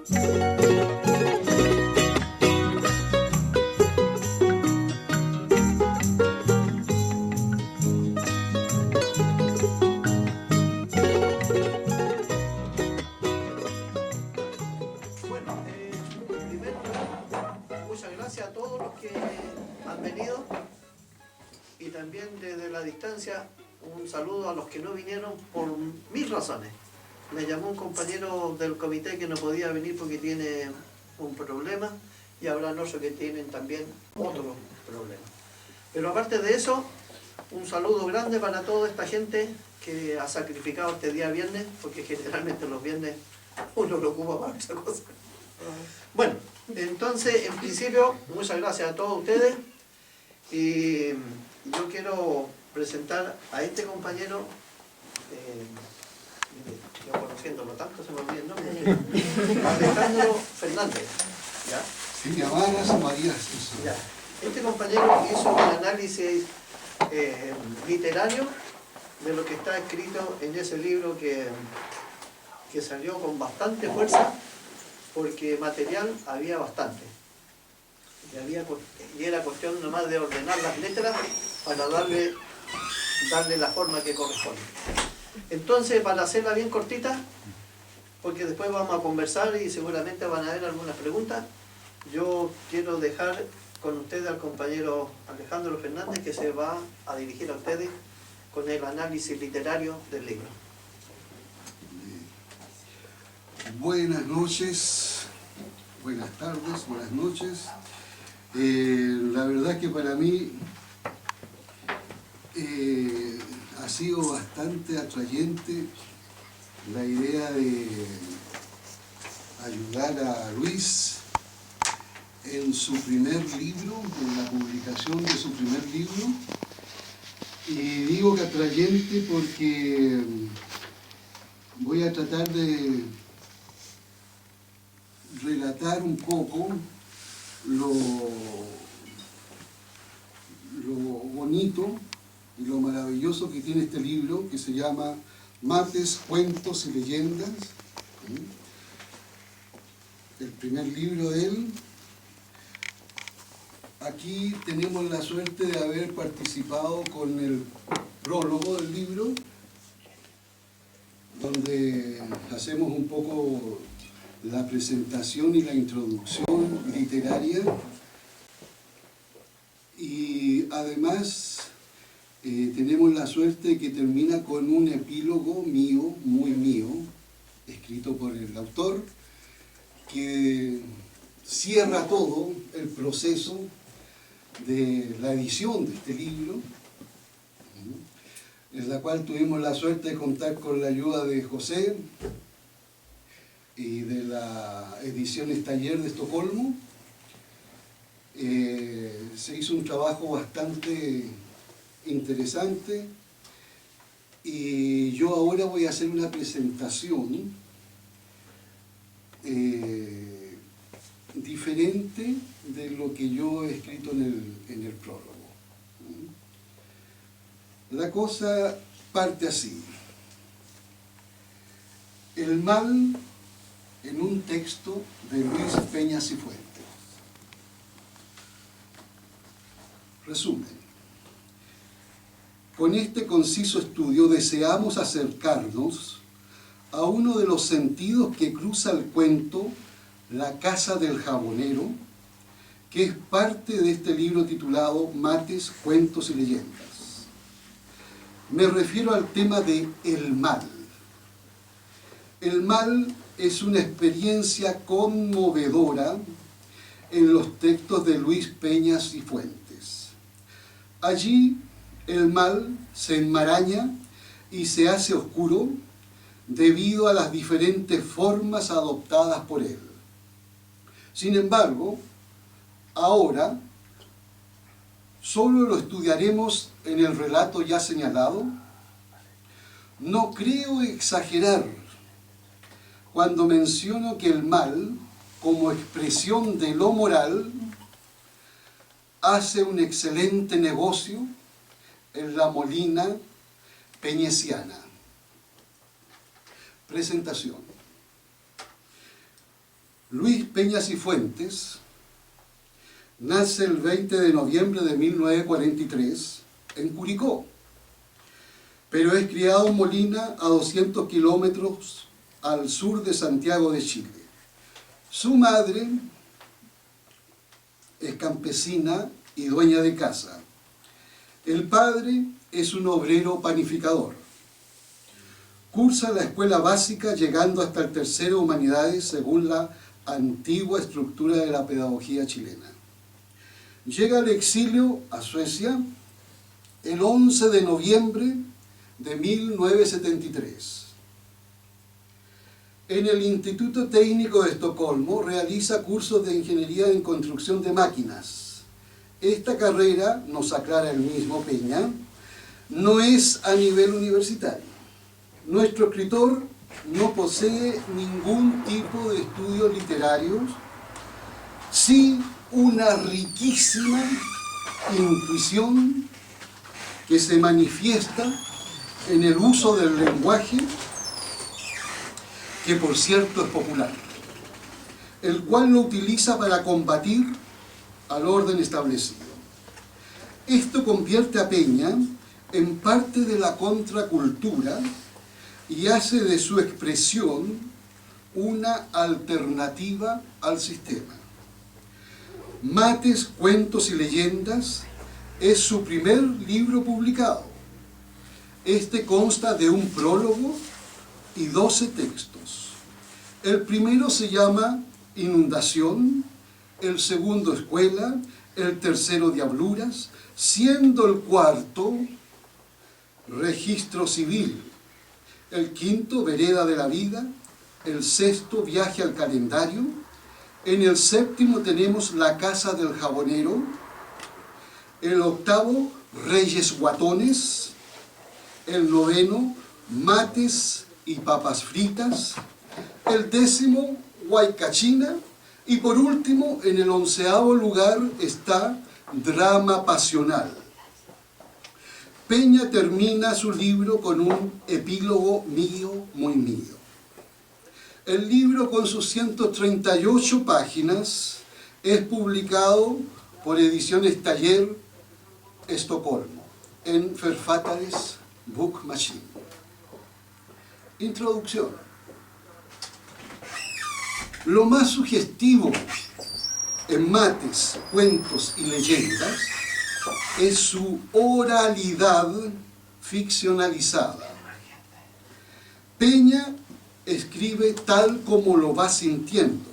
Muchas gracias a todos los que han venido y también desde la distancia un saludo a los que no vinieron por mil razones. Me llamó un compañero del comité que no podía venir porque tiene un problema y habrá otros que tienen también otros problemas. Pero aparte de eso, un saludo grande para toda esta gente que ha sacrificado este día viernes, porque generalmente los viernes uno lo ocupa para otra cosa. Bueno, entonces, en principio, muchas gracias a todos ustedes y yo quiero presentar a este compañero, yo conociéndolo tanto se me olvida el nombre, Alejandro Fernández. ¿Ya? Sí, mi amada María. Ya. Este compañero hizo un análisis literario de lo que está escrito en ese libro que salió con bastante fuerza, porque material había bastante. Y era cuestión nomás de ordenar las letras para darle la forma que corresponde. Entonces, para hacerla bien cortita, porque después vamos a conversar y seguramente van a haber algunas preguntas, yo quiero dejar con ustedes al compañero Alejandro Fernández, que se va a dirigir a ustedes con el análisis literario del libro. Buenas noches, buenas tardes, buenas noches. La verdad que para mí ha sido bastante atrayente la idea de ayudar a Luis en su primer libro, en la publicación de su primer libro. Y digo que atrayente porque voy a tratar de relatar un poco lo bonito y lo maravilloso que tiene este libro, que se llama Mates, Cuentos y Leyendas. El primer libro de él. Aquí tenemos la suerte de haber participado con el prólogo del libro, donde hacemos un poco la presentación y la introducción literaria, y además tenemos la suerte que termina con un epílogo mío, muy mío, escrito por el autor, que cierra todo el proceso de la edición de este libro, en la cual tuvimos la suerte de contar con la ayuda de José y de la Ediciones Taller de Estocolmo. Se hizo un trabajo bastante interesante y yo ahora voy a hacer una presentación diferente de lo que yo he escrito en el prólogo. La cosa parte así. El mal en un texto de Luis Peña Cifuentes. Resumen. Con este conciso estudio deseamos acercarnos a uno de los sentidos que cruza el cuento La casa del jabonero, que es parte de este libro titulado Mates, Cuentos y Leyendas. Me refiero al tema de el mal. El mal es una experiencia conmovedora en los textos de Luis Peña Cifuentes. Allí el mal se enmaraña y se hace oscuro debido a las diferentes formas adoptadas por él. Sin embargo, ahora solo lo estudiaremos en el relato ya señalado. No creo exagerar cuando menciono que el mal, como expresión de lo moral, hace un excelente negocio en la Molina peñesiana. Presentación. Luis Peña Cifuentes nace el 20 de noviembre de 1943 en Curicó, pero es criado en Molina, a 200 kilómetros al sur de Santiago de Chile. Su madre es campesina y dueña de casa. El padre es un obrero panificador. Cursa la escuela básica llegando hasta el tercero Humanidades según la antigua estructura de la pedagogía chilena. Llega al exilio a Suecia el 11 de noviembre de 1973. En el Instituto Técnico de Estocolmo realiza cursos de ingeniería en construcción de máquinas. Esta carrera, nos aclara el mismo Peña, no es a nivel universitario. Nuestro escritor no posee ningún tipo de estudios literarios, sí una riquísima intuición que se manifiesta en el uso del lenguaje, que por cierto es popular, el cual lo utiliza para combatir al orden establecido. Esto convierte a Peña en parte de la contracultura y hace de su expresión una alternativa al sistema. Mates, Cuentos y Leyendas es su primer libro publicado. Este consta de un prólogo y 12 textos. El primero se llama Inundación, el segundo Escuela, el tercero Diabluras, siendo el cuarto Registro Civil, el quinto Vereda de la Vida, el sexto Viaje al Calendario, en el séptimo tenemos La Casa del Jabonero, el octavo Reyes Guatones, el noveno Mates y Papas Fritas, el décimo Huaycachina y por último en el 11º lugar está Drama Pasional. Peña termina su libro con un epílogo mío, muy mío. El libro, con sus 138 páginas, es publicado por Ediciones Taller, Estocolmo, en Författares Bokmaskin. Introducción. Lo más sugestivo en Mates, Cuentos y Leyendas es su oralidad ficcionalizada. Peña escribe tal como lo va sintiendo.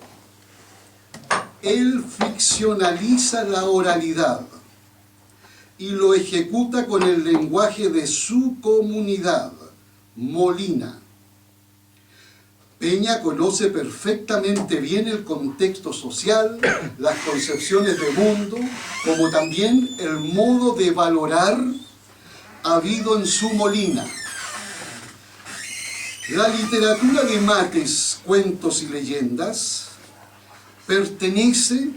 Él ficcionaliza la oralidad y lo ejecuta con el lenguaje de su comunidad, Molina. Peña conoce perfectamente bien el contexto social, las concepciones de mundo, como también el modo de valorar habido en su Molina. La literatura de Mates, Cuentos y Leyendas pertenece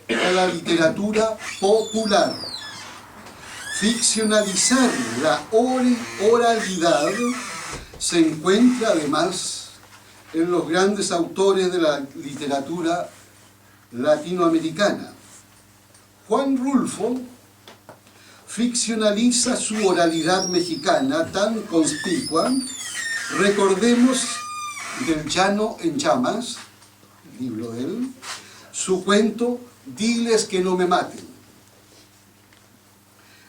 a la literatura popular. Ficcionalizar la oralidad se encuentra además en los grandes autores de la literatura latinoamericana. Juan Rulfo ficcionaliza su oralidad mexicana tan conspicua. Recordemos del Llano en Llamas, libro de él, su cuento Diles que no me maten.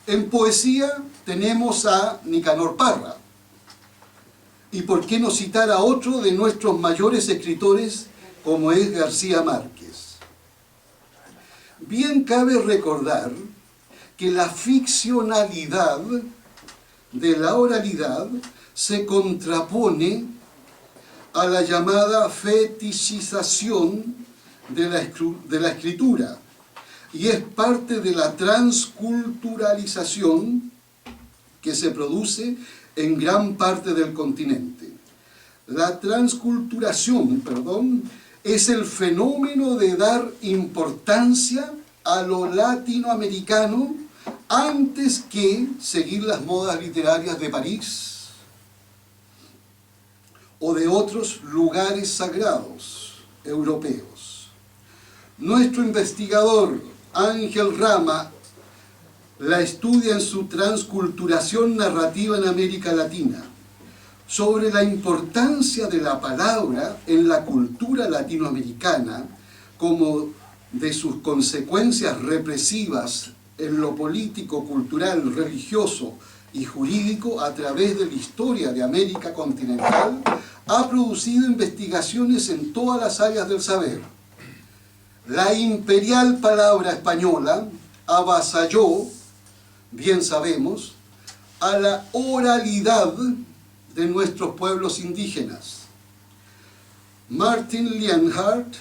En poesía tenemos a Nicanor Parra. Y por qué no citar a otro de nuestros mayores escritores como es García Márquez. Bien cabe recordar que la ficcionalidad de la oralidad se contrapone a la llamada fetichización de la escritura y es parte de la transculturalización que se produce en gran parte del continente. La transculturación, es el fenómeno de dar importancia a lo latinoamericano antes que seguir las modas literarias de París o de otros lugares sagrados europeos. Nuestro investigador Ángel Rama la estudia en su Transculturación narrativa en América Latina, sobre la importancia de la palabra en la cultura latinoamericana, como de sus consecuencias represivas en lo político, cultural, religioso y jurídico a través de la historia de América continental, ha producido investigaciones en todas las áreas del saber. La imperial palabra española avasalló, bien sabemos, a la oralidad de nuestros pueblos indígenas. Martin Lienhardt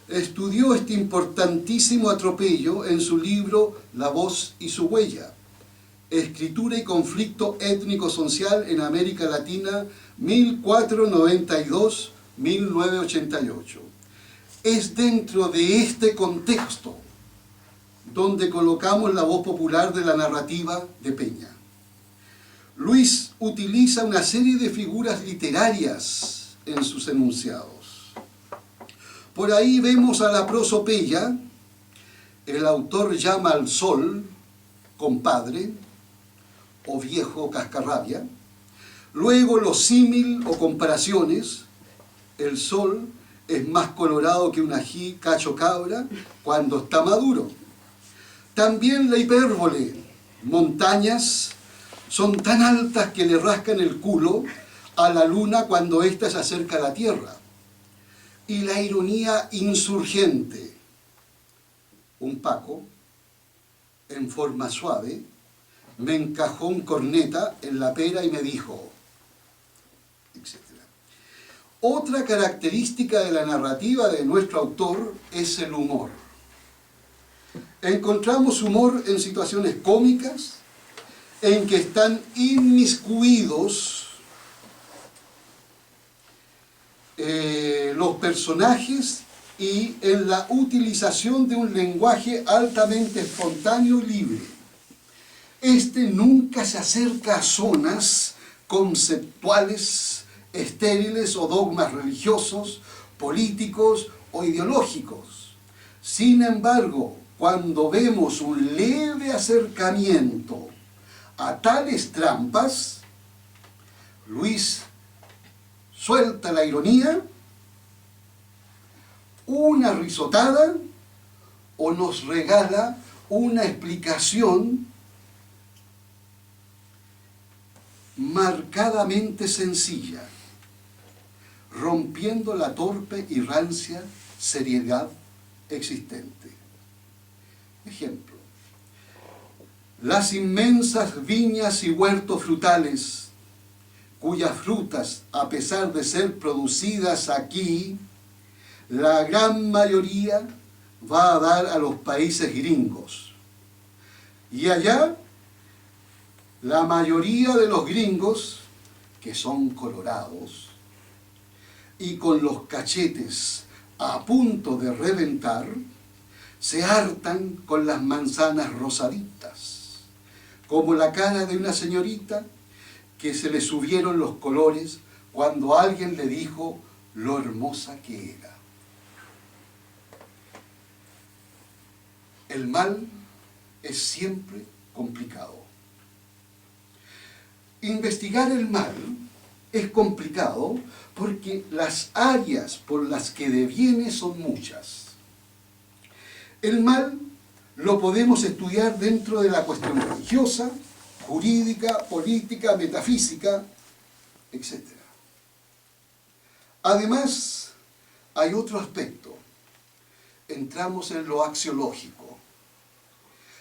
estudió este importantísimo atropello en su libro La voz y su huella, Escritura y conflicto étnico-social en América Latina, 1492-1988. Es dentro de este contexto donde colocamos la voz popular de la narrativa de Peña. Luis utiliza una serie de figuras literarias en sus enunciados. Por ahí vemos a la prosopeya. El autor llama al sol compadre o viejo cascarrabia. Luego los símil o comparaciones. El sol es más colorado que un ají cacho cabra cuando está maduro. También la hipérbole. Montañas son tan altas que le rascan el culo a la luna cuando ésta se acerca a la tierra. Y la ironía insurgente. Un Paco, en forma suave, me encajó un corneta en la pera y me dijo, etc. Otra característica de la narrativa de nuestro autor es el humor. Encontramos humor en situaciones cómicas, en que están inmiscuidos los personajes y en la utilización de un lenguaje altamente espontáneo y libre. Este nunca se acerca a zonas conceptuales, estériles o dogmas religiosos, políticos o ideológicos. Sin embargo, cuando vemos un leve acercamiento a tales trampas, Luis suelta la ironía, una risotada, o nos regala una explicación marcadamente sencilla, rompiendo la torpe y rancia seriedad existente. Ejemplo: las inmensas viñas y huertos frutales, cuyas frutas, a pesar de ser producidas aquí, la gran mayoría va a dar a los países gringos. Y allá, la mayoría de los gringos, que son colorados, y con los cachetes a punto de reventar, se hartan con las manzanas rosaditas, como la cara de una señorita que se le subieron los colores cuando alguien le dijo lo hermosa que era. El mal es siempre complicado. Investigar el mal es complicado porque las áreas por las que deviene son muchas. El mal lo podemos estudiar dentro de la cuestión religiosa, jurídica, política, metafísica, etc. Además, hay otro aspecto. Entramos en lo axiológico.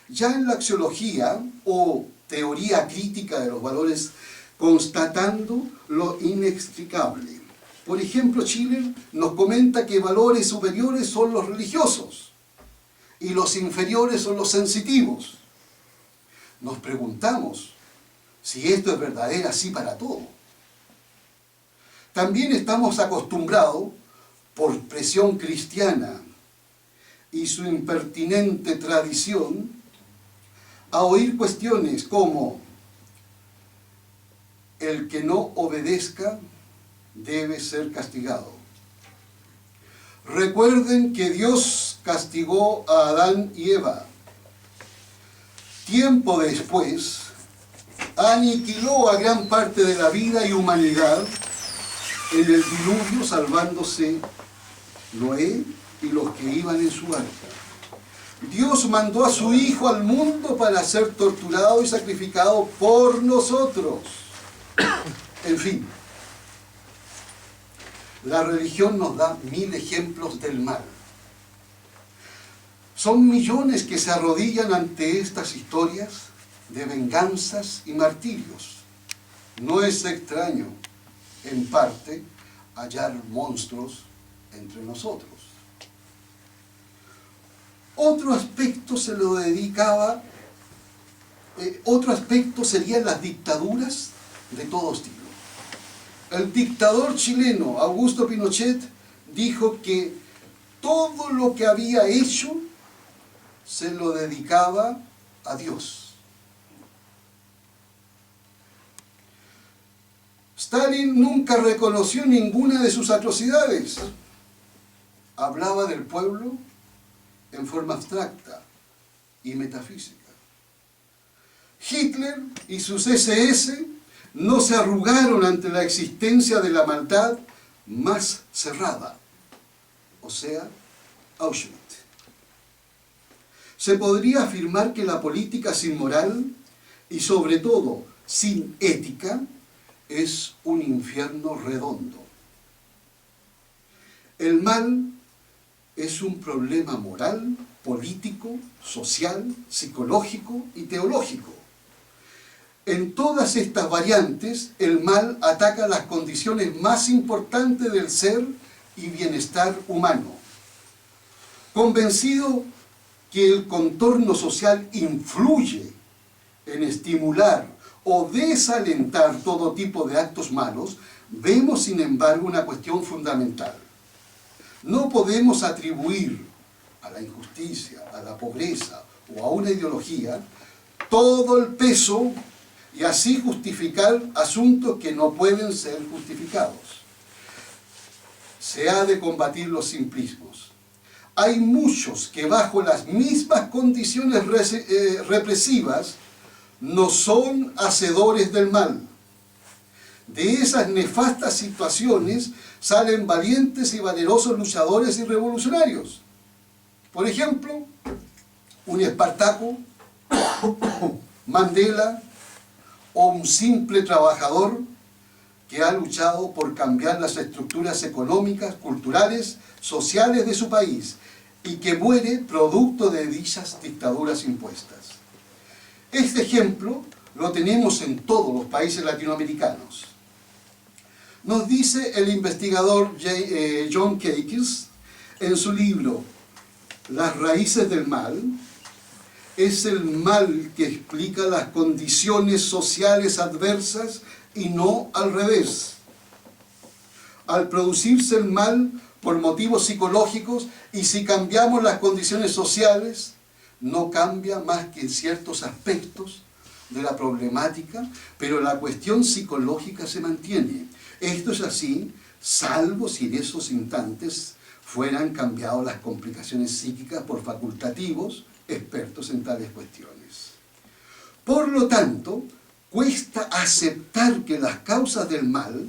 Ya en la axiología o teoría crítica de los valores, constatando lo inexplicable. Por ejemplo, Schiller nos comenta que valores superiores son los religiosos y los inferiores son los sensitivos. Nos preguntamos si esto es verdadero así para todo. También estamos acostumbrados, por presión cristiana y su impertinente tradición, a oír cuestiones como: el que no obedezca debe ser castigado. Recuerden que Dios castigó a Adán y Eva. Tiempo después, aniquiló a gran parte de la vida y humanidad en el diluvio, salvándose Noé y los que iban en su arca. Dios mandó a su Hijo al mundo para ser torturado y sacrificado por nosotros. En fin, la religión nos da 1000 ejemplos del mal. Son millones que se arrodillan ante estas historias de venganzas y martirios. No es extraño, en parte, hallar monstruos entre nosotros. Otro aspecto serían las dictaduras de todo estilo. El dictador chileno Augusto Pinochet dijo que todo lo que había hecho se lo dedicaba a Dios. Stalin nunca reconoció ninguna de sus atrocidades. Hablaba del pueblo en forma abstracta y metafísica. Hitler y sus SS no se arrugaron ante la existencia de la maldad más cerrada, o sea, Auschwitz. Se podría afirmar que la política sin moral y sobre todo sin ética es un infierno redondo. El mal es un problema moral, político, social, psicológico y teológico. En todas estas variantes, el mal ataca las condiciones más importantes del ser y bienestar humano. Convencido que el contorno social influye en estimular o desalentar todo tipo de actos malos, vemos sin embargo una cuestión fundamental. No podemos atribuir a la injusticia, a la pobreza o a una ideología todo el peso y así justificar asuntos que no pueden ser justificados. Se ha de combatir los simplismos. Hay muchos que bajo las mismas condiciones represivas no son hacedores del mal. De esas nefastas situaciones salen valientes y valerosos luchadores y revolucionarios. Por ejemplo, un Espartaco, Mandela o un simple trabajador que ha luchado por cambiar las estructuras económicas, culturales, sociales de su país y que muere producto de dichas dictaduras impuestas. Este ejemplo lo tenemos en todos los países latinoamericanos. Nos dice el investigador John Kakes en su libro Las raíces del mal: es el mal que explica las condiciones sociales adversas y no al revés. Al producirse el mal por motivos psicológicos, y si cambiamos las condiciones sociales, no cambia más que en ciertos aspectos de la problemática, pero la cuestión psicológica se mantiene. Esto es así, salvo si en esos instantes fueran cambiadas las complicaciones psíquicas por facultativos expertos en tales cuestiones. Por lo tanto, cuesta aceptar que las causas del mal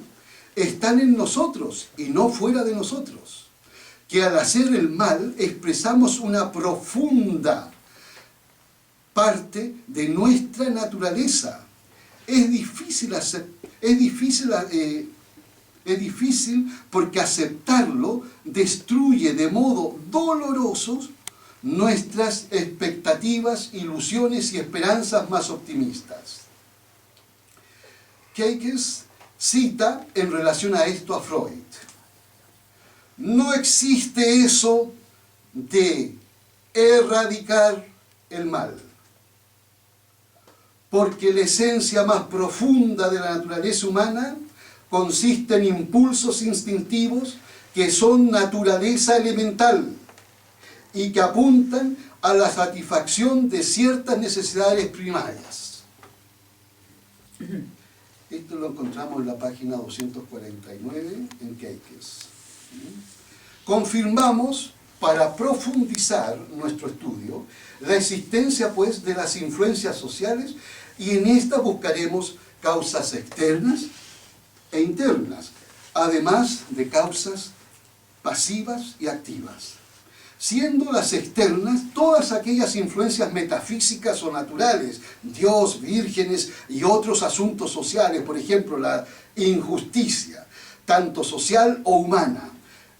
están en nosotros y no fuera de nosotros, que al hacer el mal expresamos una profunda parte de nuestra naturaleza. Es difícil porque aceptarlo destruye de modo doloroso nuestras expectativas, ilusiones y esperanzas más optimistas. Kakes cita en relación a esto a Freud. No existe eso de erradicar el mal, porque la esencia más profunda de la naturaleza humana consiste en impulsos instintivos que son naturaleza elemental y que apuntan a la satisfacción de ciertas necesidades primarias. Esto lo encontramos en la página 249 en Kakes. Confirmamos para profundizar nuestro estudio la existencia pues de las influencias sociales, y en esta buscaremos causas externas e internas, además de causas pasivas y activas, siendo las externas todas aquellas influencias metafísicas o naturales, Dios, vírgenes y otros asuntos sociales, por ejemplo la injusticia, tanto social o humana.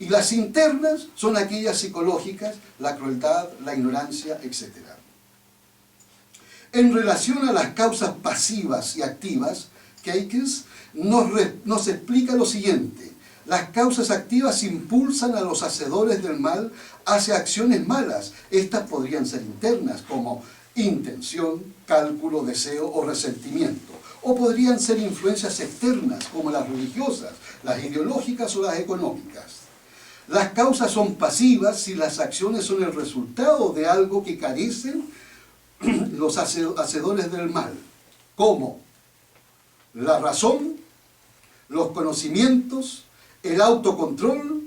Y las internas son aquellas psicológicas, la crueldad, la ignorancia, etc. En relación a las causas pasivas y activas, Keikens nos explica lo siguiente: las causas activas impulsan a los hacedores del mal hacia acciones malas. Estas podrían ser internas, como intención, cálculo, deseo o resentimiento. O podrían ser influencias externas, como las religiosas, las ideológicas o las económicas. Las causas son pasivas si las acciones son el resultado de algo que carecen los hacedores del mal, como la razón, los conocimientos, el autocontrol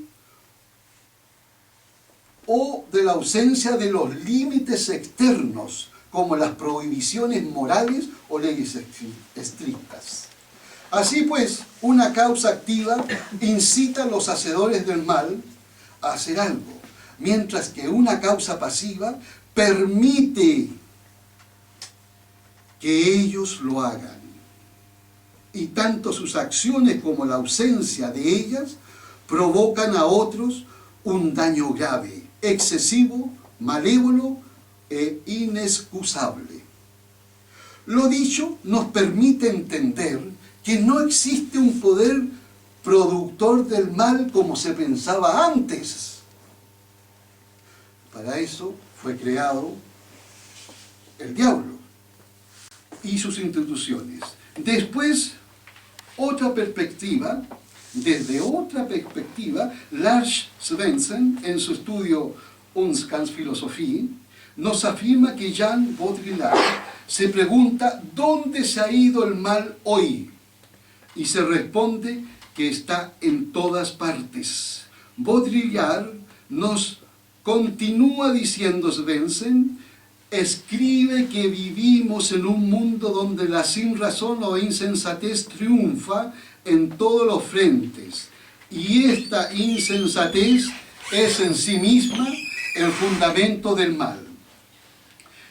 o de la ausencia de los límites externos, como las prohibiciones morales o leyes estrictas. Así pues, una causa activa incita a los hacedores del mal a hacer algo, mientras que una causa pasiva permite que ellos lo hagan. Y tanto sus acciones como la ausencia de ellas provocan a otros un daño grave, excesivo, malévolo e inexcusable. Lo dicho nos permite entender que no existe un poder productor del mal como se pensaba antes. Para eso fue creado el diablo y sus instituciones. Después, desde otra perspectiva, Lars Svensson, en su estudio Ondskans Philosophie, nos afirma que Jean Baudrillard se pregunta ¿dónde se ha ido el mal hoy? Y se responde que está en todas partes. Baudrillard nos continúa diciendo Svensson, escribe que vivimos en un mundo donde la sinrazón o insensatez triunfa en todos los frentes, y esta insensatez es en sí misma el fundamento del mal.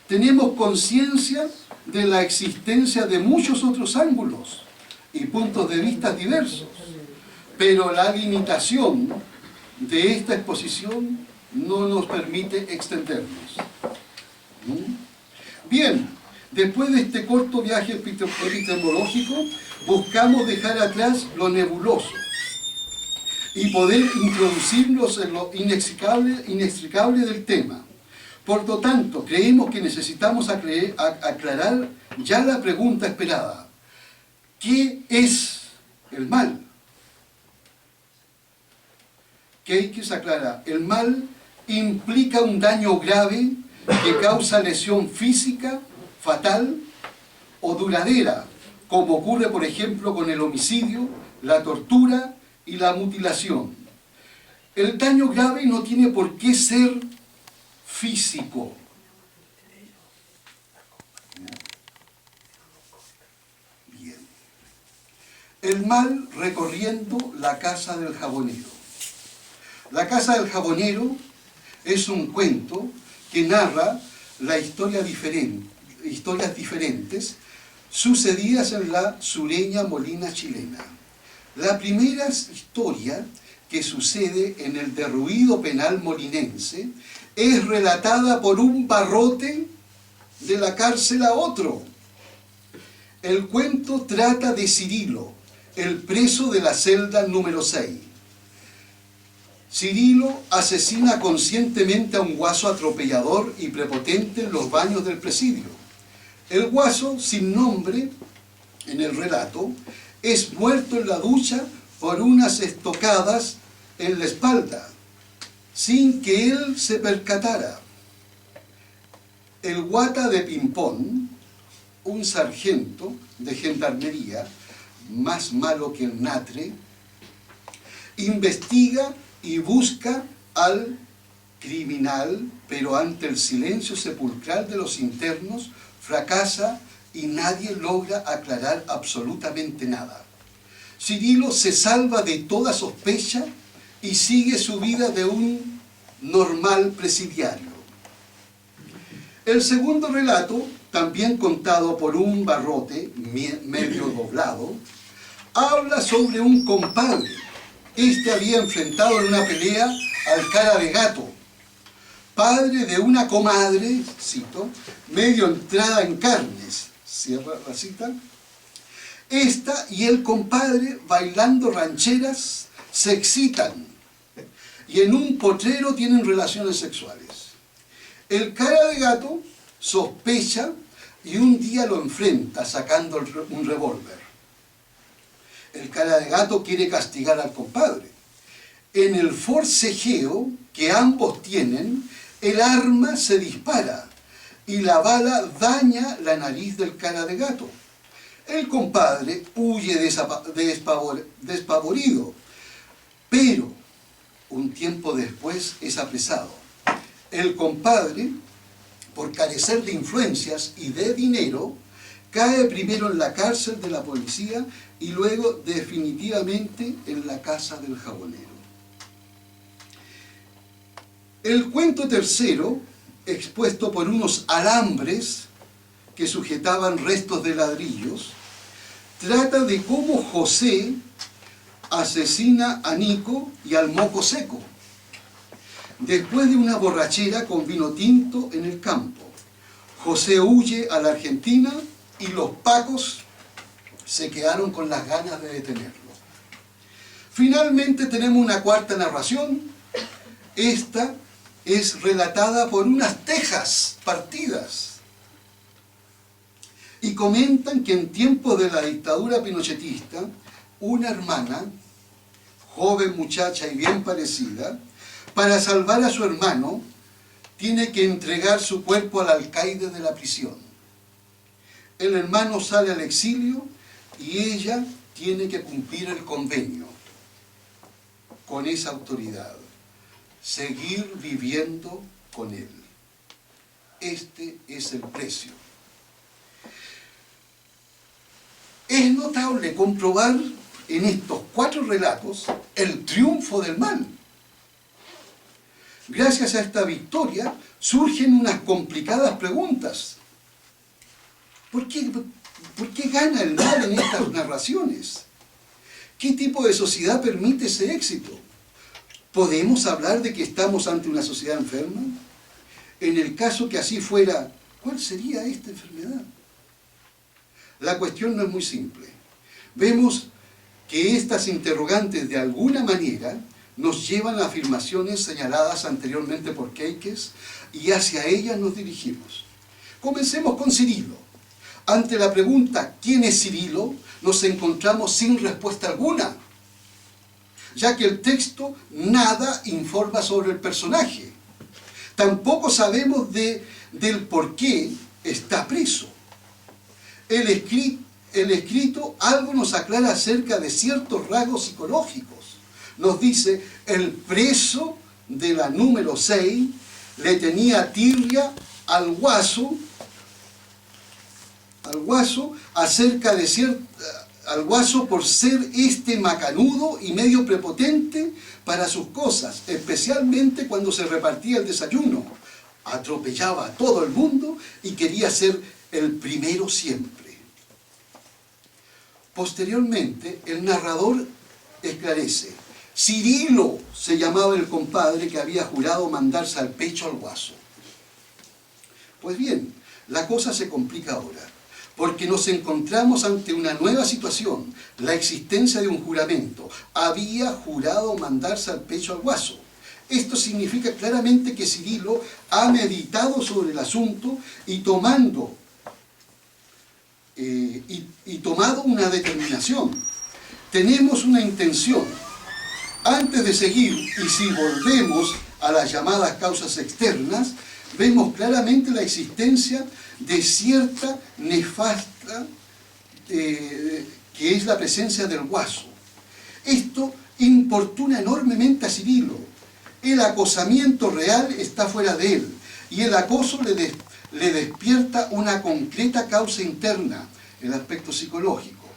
Tenemos conciencia de la existencia de muchos otros ángulos y puntos de vista diversos, pero la limitación de esta exposición no nos permite extendernos. Bien, después de este corto viaje epistemológico, buscamos dejar atrás lo nebuloso y poder introducirnos en lo inextricable del tema. Por lo tanto, creemos que necesitamos aclarar ya la pregunta esperada: ¿qué es el mal? Keikens aclara: el mal implica un daño grave que causa lesión física, fatal o duradera, como ocurre por ejemplo con el homicidio, la tortura y la mutilación. El daño grave no tiene por qué ser físico. Bien. El mal recorriendo la casa del jabonero. La casa del jabonero es un cuento que narra historias diferentes sucedidas en la sureña Molina chilena. La primera historia, que sucede en el derruido penal molinense, es relatada por un barrote de la cárcel a otro. El cuento trata de Cirilo, el preso de la celda número 6. Cirilo asesina conscientemente a un guaso atropellador y prepotente en los baños del presidio. El guaso, sin nombre en el relato, es muerto en la ducha por unas estocadas en la espalda, sin que él se percatara. El guata de Pimpón, un sargento de gendarmería, más malo que el natre, investiga y busca al criminal, pero ante el silencio sepulcral de los internos, fracasa y nadie logra aclarar absolutamente nada. Cirilo se salva de toda sospecha y sigue su vida de un normal presidiario. El segundo relato, también contado por un barrote medio doblado, habla sobre un compadre. Este había enfrentado en una pelea al cara de gato, padre de una comadre, cito, medio entrada en carnes, cierra la cita. Esta y el compadre, bailando rancheras, se excitan y en un potrero tienen relaciones sexuales. El cara de gato sospecha y un día lo enfrenta sacando un revólver. El cara de gato quiere castigar al compadre. En el forcejeo que ambos tienen, el arma se dispara y la bala daña la nariz del cara de gato. El compadre huye despavorido, pero un tiempo después es apresado. El compadre, por carecer de influencias y de dinero, cae primero en la cárcel de la policía y luego definitivamente en la casa del jabonero. El cuento tercero, expuesto por unos alambres que sujetaban restos de ladrillos, trata de cómo José asesina a Nico y al moco seco, después de una borrachera con vino tinto en el campo. José huye a la Argentina y los pacos se quedaron con las ganas de detenerlo. Finalmente tenemos una cuarta narración. Esta es relatada por unas tejas partidas. Y comentan que en tiempos de la dictadura pinochetista, una hermana, joven muchacha y bien parecida, para salvar a su hermano, tiene que entregar su cuerpo al alcaide de la prisión. El hermano sale al exilio y ella tiene que cumplir el convenio con esa autoridad, seguir viviendo con él. Este es el precio. Es notable comprobar en estos 4 relatos el triunfo del mal. Gracias a esta victoria surgen unas complicadas preguntas. ¿Por qué gana el mal en estas narraciones? ¿Qué tipo de sociedad permite ese éxito? ¿Podemos hablar de que estamos ante una sociedad enferma? En el caso que así fuera, ¿cuál sería esta enfermedad? La cuestión no es muy simple. Vemos que estas interrogantes de alguna manera nos llevan a afirmaciones señaladas anteriormente por Keyes y hacia ellas nos dirigimos. Comencemos con Cirilo. Ante la pregunta ¿quién es Cirilo?, nos encontramos sin respuesta alguna, ya que el texto nada informa sobre el personaje. Tampoco sabemos del por qué está preso. El escrito algo nos aclara acerca de ciertos rasgos psicológicos. Nos dice, el preso de la número 6 le tenía tirria al guaso acerca de al guaso por ser este macanudo y medio prepotente para sus cosas, especialmente cuando se repartía el desayuno. Atropellaba a todo el mundo y quería ser el primero siempre. Posteriormente, el narrador esclarece: Cirilo se llamaba el compadre que había jurado mandarse al pecho al guaso. Pues bien, la cosa se complica ahora, porque nos encontramos ante una nueva situación, la existencia de un juramento. Había jurado mandarse al pecho al guaso. Esto significa claramente que Cirilo ha meditado sobre el asunto y tomado una determinación. Tenemos una intención. Antes de seguir, y si volvemos a las llamadas causas externas, vemos claramente la existencia de cierta nefasta, que es la presencia del guaso. Esto importuna enormemente a Cirilo. El acosamiento real está fuera de él y el acoso le despierta una concreta causa interna, el aspecto psicológico.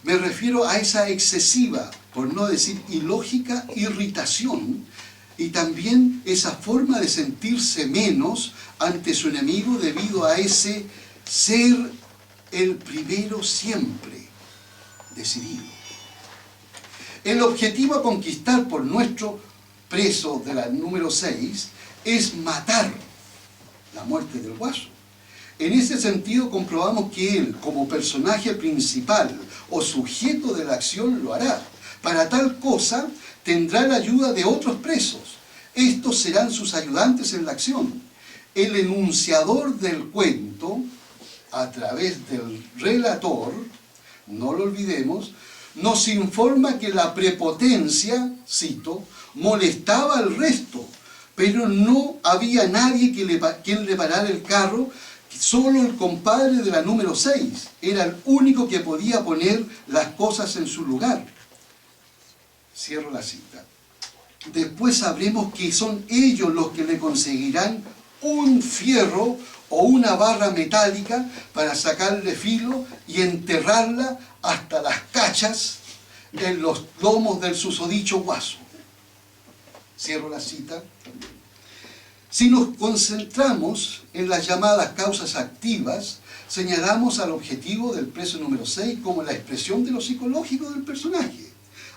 Me refiero a esa excesiva, por no decir ilógica, irritación y también esa forma de sentirse menos ante su enemigo debido a ese ser el primero siempre, decidido. El objetivo a conquistar por nuestro preso de la número 6 es matar, la muerte del Guaso. En ese sentido comprobamos que él, como personaje principal o sujeto de la acción, lo hará. Para tal cosa tendrá la ayuda de otros presos. Estos serán sus ayudantes en la acción. El enunciador del cuento, a través del relator, no lo olvidemos, nos informa que la prepotencia, cito, molestaba al resto, pero no había nadie quien le parara el carro. Solo el compadre de la número 6 era el único que podía poner las cosas en su lugar. Cierro la cita. Después sabremos que son ellos los que le conseguirán un fierro o una barra metálica para sacarle filo y enterrarla hasta las cachas en los lomos del susodicho Guaso. Cierro la cita. Si nos concentramos en las llamadas causas activas, señalamos al objetivo del preso número 6 como la expresión de lo psicológico del personaje.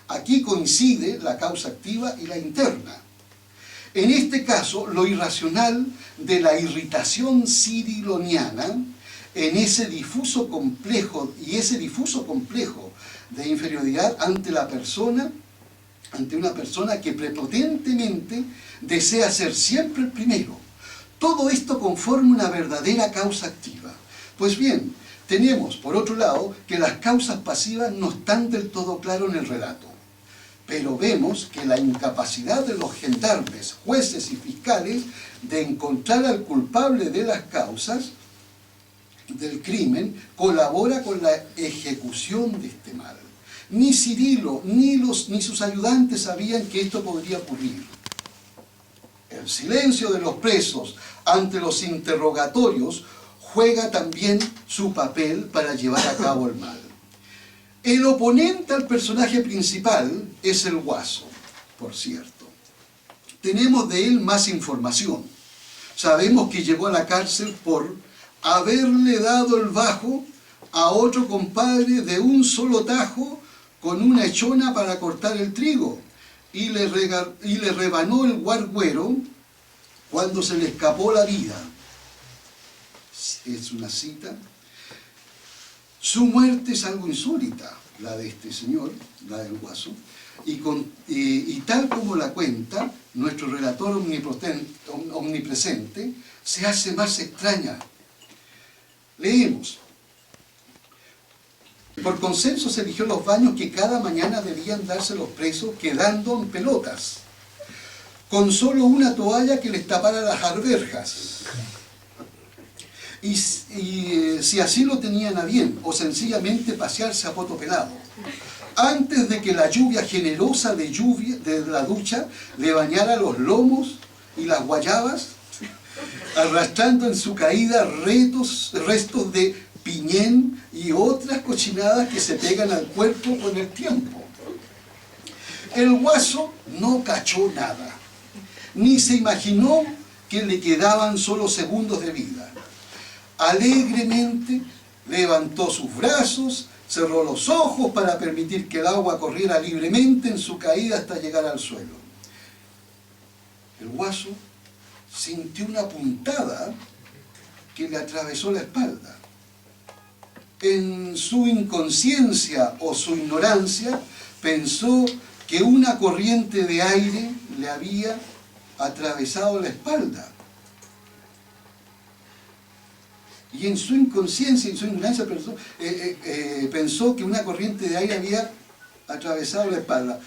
Aquí coincide la causa activa y la interna. En este caso, lo irracional de la irritación ciriloniana en ese difuso complejo de inferioridad ante una persona que prepotentemente desea ser siempre el primero. Todo esto conforma una verdadera causa activa. Pues bien, tenemos por otro lado que las causas pasivas no están del todo claras en el relato. Pero vemos que la incapacidad de los gendarmes, jueces y fiscales de encontrar al culpable de las causas del crimen colabora con la ejecución de este mal. Ni Cirilo ni sus ayudantes sabían que esto podría ocurrir. El silencio de los presos ante los interrogatorios juega también su papel para llevar a cabo el mal. El oponente al personaje principal es el Guaso, por cierto. Tenemos de él más información. Sabemos que llegó a la cárcel por haberle dado el bajo a otro compadre de un solo tajo con una echona para cortar el trigo y le rebanó el guargüero cuando se le escapó la vida. Es una cita. Su muerte es algo insólita, la de este señor, la del Guaso, y tal como la cuenta nuestro relator omnipresente, se hace más extraña. Leemos. Por consenso se eligió los baños que cada mañana debían darse los presos quedando en pelotas, con solo una toalla que les tapara las arvejas. Y si así lo tenían a bien, o sencillamente pasearse a poto pelado, antes de que la lluvia generosa de la ducha le bañara los lomos y las guayabas, arrastrando en su caída restos de piñén y otras cochinadas que se pegan al cuerpo con el tiempo. El Guaso no cachó nada, ni se imaginó que le quedaban solo segundos de vida. Alegremente levantó sus brazos, cerró los ojos para permitir que el agua corriera libremente en su caída hasta llegar al suelo. El Guaso sintió una puntada que le atravesó la espalda. En su inconsciencia o su ignorancia pensó que una corriente de aire le había atravesado la espalda. Y en su inconsciencia, en su ignorancia, pensó que una corriente de aire había atravesado la espalda.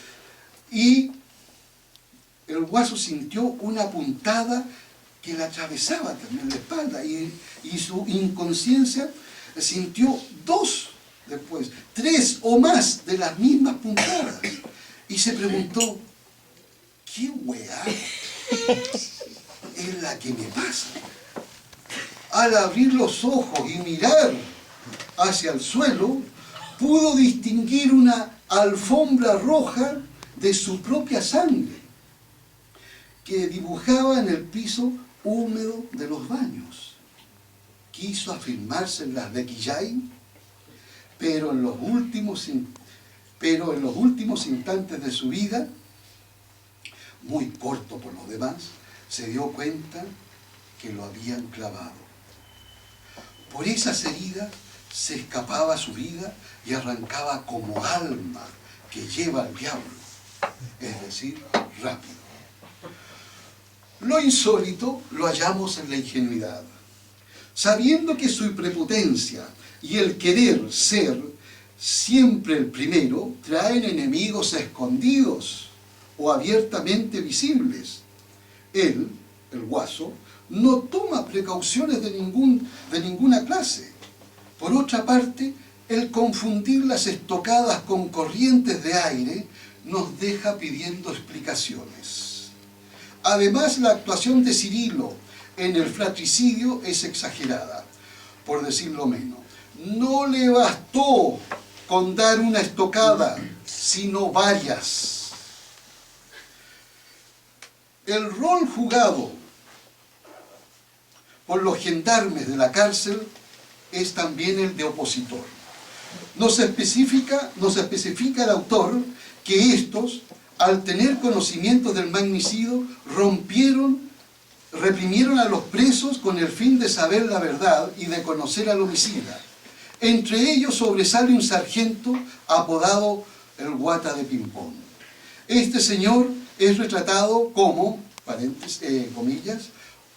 Y el Guaso sintió una puntada que le atravesaba también la espalda. Y su inconsciencia sintió dos, después 3 o más de las mismas puntadas. Y se preguntó, ¿qué weá? es la que me pasa. Al abrir los ojos y mirar hacia el suelo, pudo distinguir una alfombra roja de su propia sangre, que dibujaba en el piso húmedo de los baños. Quiso afirmarse en las de Quillay, pero en los últimos instantes de su vida, muy corto por los demás, se dio cuenta que lo habían clavado. Por esas heridas se escapaba su vida y arrancaba como alma que lleva al diablo, es decir, rápido. Lo insólito lo hallamos en la ingenuidad. Sabiendo que su prepotencia y el querer ser siempre el primero traen enemigos escondidos o abiertamente visibles, él, el guaso, no toma precauciones de ninguna clase. Por otra parte, el confundir las estocadas con corrientes de aire nos deja pidiendo explicaciones. Además, la actuación de Cirilo en el fratricidio es exagerada, por decirlo menos. No le bastó con dar una estocada, sino varias. El rol jugado por los gendarmes de la cárcel es también el de opositor. Nos especifica el autor que estos, al tener conocimiento del magnicidio, reprimieron a los presos con el fin de saber la verdad y de conocer al homicida. Entre ellos sobresale un sargento apodado el Guata de Pimpón. Este señor es retratado como, comillas,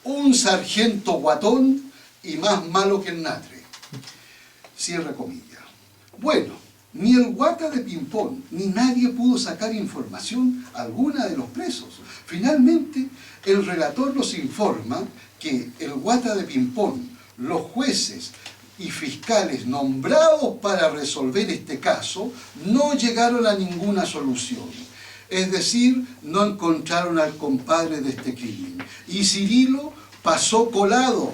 un sargento guatón y más malo que el natre. Cierra comillas. Bueno, ni el Guata de Pimpón ni nadie pudo sacar información alguna de los presos. Finalmente, el relator nos informa que el Guata de Pimpón, los jueces y fiscales nombrados para resolver este caso, no llegaron a ninguna solución. Es decir, no encontraron al compadre de este crimen. Y Cirilo pasó colado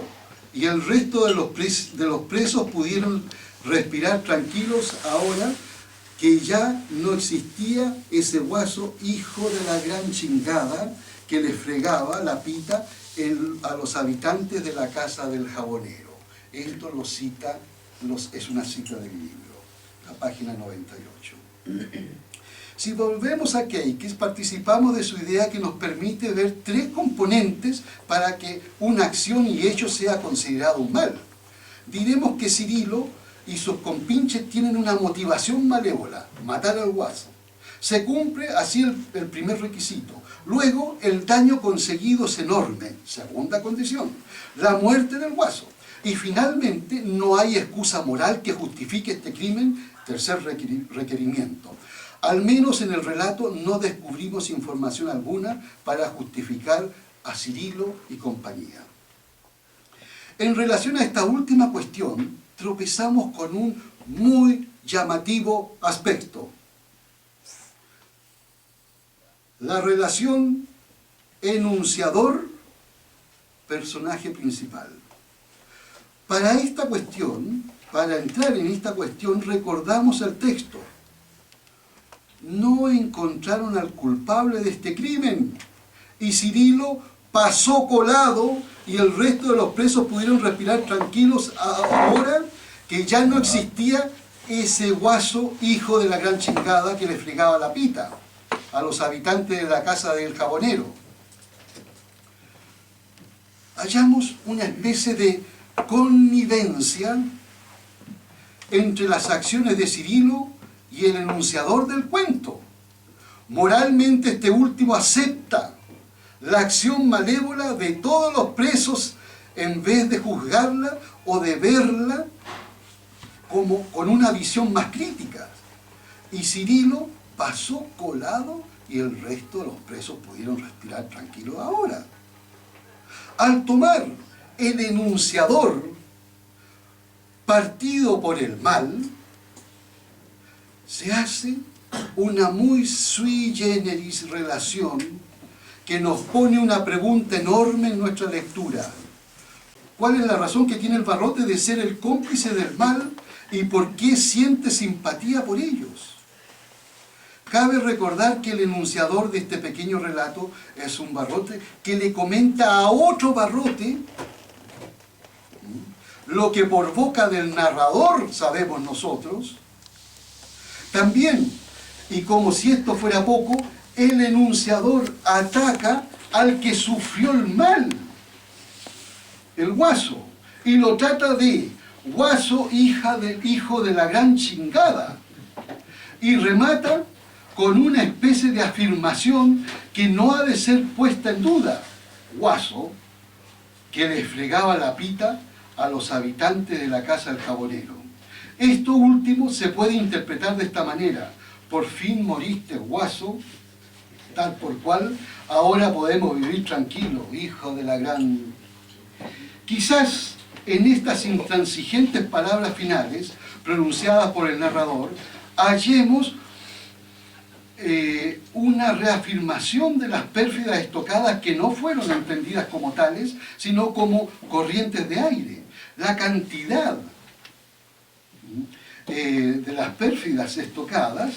y el resto de los presos pudieron respirar tranquilos ahora que ya no existía ese guaso hijo de la gran chingada que le fregaba la pita a los habitantes de la casa del jabonero. Esto lo cita, es una cita del libro, la página 98. Si volvemos a Keyes, participamos de su idea que nos permite ver tres componentes para que una acción y hecho sea considerado un mal. Diremos que Cirilo y sus compinches tienen una motivación malévola, matar al guaso. Se cumple así el primer requisito. Luego, el daño conseguido es enorme, segunda condición, la muerte del guaso. Y finalmente, no hay excusa moral que justifique este crimen, tercer requerimiento. Al menos en el relato no descubrimos información alguna para justificar a Cirilo y compañía. En relación a esta última cuestión, tropezamos con un muy llamativo aspecto. La relación enunciador-personaje principal. Para entrar en esta cuestión, recordamos el texto. No encontraron al culpable de este crimen y Cirilo pasó colado y el resto de los presos pudieron respirar tranquilos ahora que ya no existía ese guaso hijo de la gran chingada que le fregaba la pita a los habitantes de la casa del jabonero. Hallamos una especie de connivencia entre las acciones de Cirilo y el enunciador del cuento. Moralmente este último acepta la acción malévola de todos los presos en vez de juzgarla o de verla como con una visión más crítica. Y Cirilo pasó colado y el resto de los presos pudieron respirar tranquilos ahora. Al tomar el enunciador partido por el mal, se hace una muy sui generis relación que nos pone una pregunta enorme en nuestra lectura. ¿Cuál es la razón que tiene el Barrote de ser el cómplice del mal y por qué siente simpatía por ellos? Cabe recordar que el enunciador de este pequeño relato es un Barrote que le comenta a otro Barrote lo que por boca del narrador sabemos nosotros. También, y como si esto fuera poco, el enunciador ataca al que sufrió el mal, el guaso, y lo trata de guaso, hijo de la gran chingada, y remata con una especie de afirmación que no ha de ser puesta en duda. Guaso, que le fregaba la pita a los habitantes de la casa del jabonero. Esto último se puede interpretar de esta manera: por fin moriste, guaso, tal por cual, ahora podemos vivir tranquilos, hijo de la gran... Quizás en estas intransigentes palabras finales, pronunciadas por el narrador, hallemos una reafirmación de las pérfidas estocadas que no fueron entendidas como tales, sino como corrientes de aire. La cantidad de las pérfidas estocadas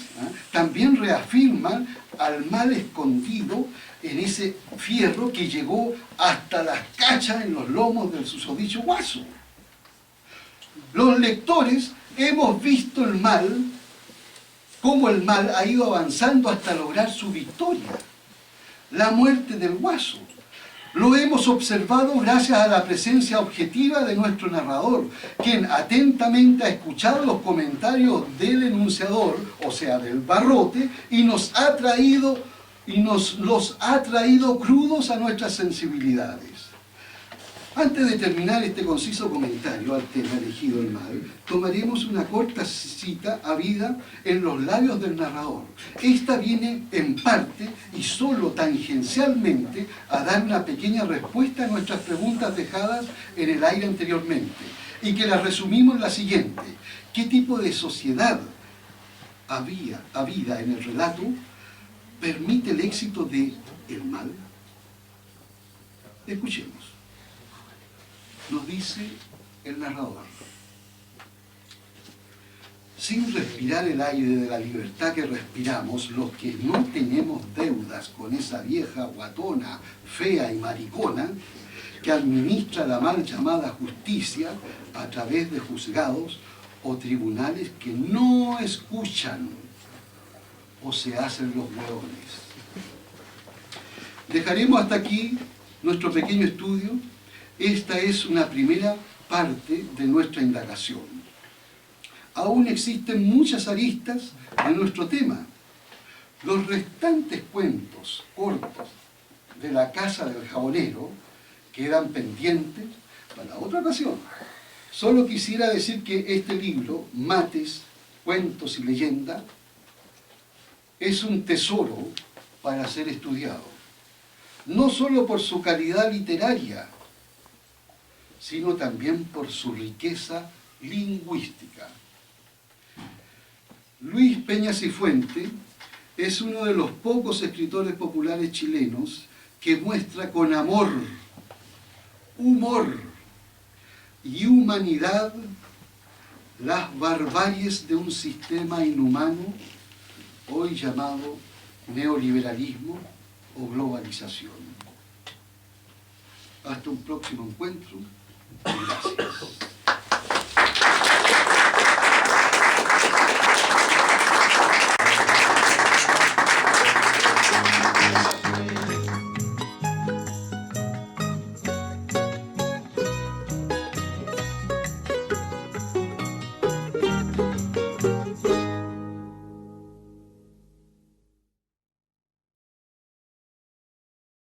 también reafirman al mal escondido en ese fierro que llegó hasta las cachas en los lomos del susodicho guaso. Los lectores hemos visto el mal, cómo el mal ha ido avanzando hasta lograr su victoria, la muerte del guaso. Lo hemos observado gracias a la presencia objetiva de nuestro narrador, quien atentamente ha escuchado los comentarios del enunciador, o sea, del Barrote, y nos los ha traído crudos a nuestras sensibilidades. Antes de terminar este conciso comentario al tema elegido el mal, tomaremos una corta cita habida en los labios del narrador. Esta viene en parte y solo tangencialmente a dar una pequeña respuesta a nuestras preguntas dejadas en el aire anteriormente, y que las resumimos en la siguiente: ¿qué tipo de sociedad habida en el relato permite el éxito del mal? Escuchemos. Nos dice el narrador: sin respirar el aire de la libertad que respiramos, los que no tenemos deudas con esa vieja guatona, fea y maricona, que administra la mal llamada justicia a través de juzgados o tribunales que no escuchan o se hacen los hueones. Dejaremos hasta aquí nuestro pequeño estudio. Esta es una primera parte de nuestra indagación. Aún existen muchas aristas en nuestro tema. Los restantes cuentos cortos de la casa del jabonero quedan pendientes para otra ocasión. Solo quisiera decir que este libro, Mates, Cuentos y Leyenda, es un tesoro para ser estudiado. No solo por su calidad literaria, sino también por su riqueza lingüística. Luis Peña Cifuente es uno de los pocos escritores populares chilenos que muestra con amor, humor y humanidad las barbaries de un sistema inhumano, hoy llamado neoliberalismo o globalización. Hasta un próximo encuentro. Gracias.